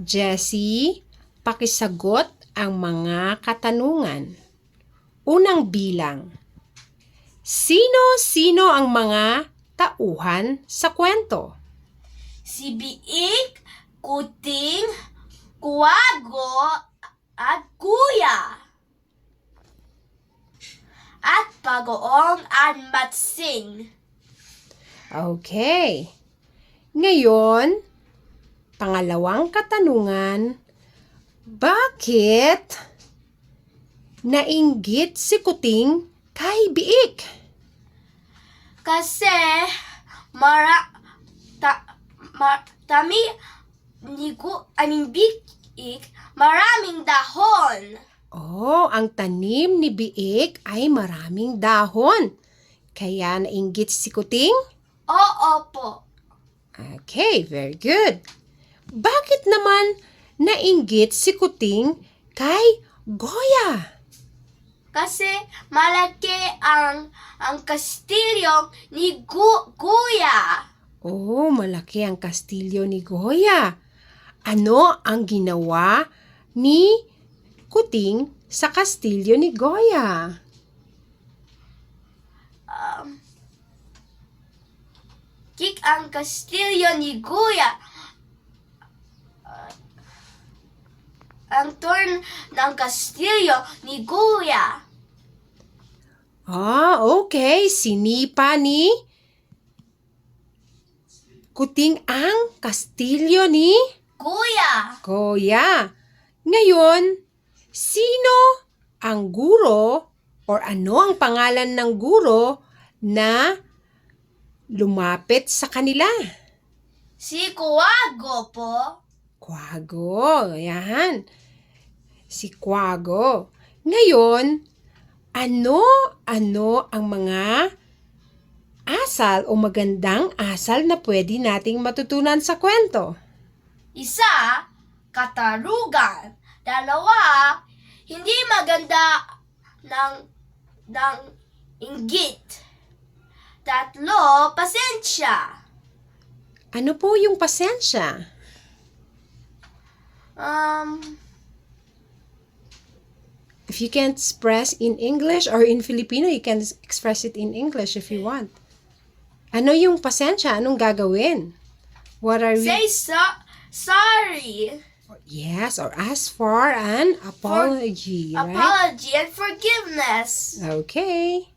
Jessie, pakisagot ang mga katanungan. Unang bilang. Sino-sino ang mga tauhan sa kwento? Si Biik, Kuting, Kuwago, at Kuya. At Bagoong at Matsing. Okay. Ngayon, pangalawang katanungan, bakit nainggit si Kuting kay Biik? Kasi Biik, maraming dahon. Oh, ang tanim ni Biik ay maraming dahon. Kaya nainggit si Kuting? Oo po. Okay, very good. Bakit naman nainggit si Kuting kay Goya? Kasi malaki ang kastilyo ni Kuya. Oh, malaki ang kastilyo ni Goya. Ano ang ginawa ni Kuting sa kastilyo ni Goya? Kik ang kastilyo ni Kuya. Ang turn ng kastilyo ni Kuya. Ah, okay. Sinipa ni Kuting ang kastilyo ni Kuya. Goya. Ngayon, sino ang guro or ano ang pangalan ng guro na lumapit sa kanila? Si Kuwago po. Kuwago. Yan. Si Kuwago. Ngayon, ano ang mga asal o magandang asal na pwede nating matutunan sa kwento? Isa, katarugan. Dalawa, hindi maganda ng inggit. Tatlo, pasensya. Ano po yung pasensya? If you can't express in English or in Filipino, you can express it in English if you want. Ano yung pasensya? Anong gagawin? What are we? Say sorry. Yes, or ask for an apology, right? Apology and forgiveness. Okay.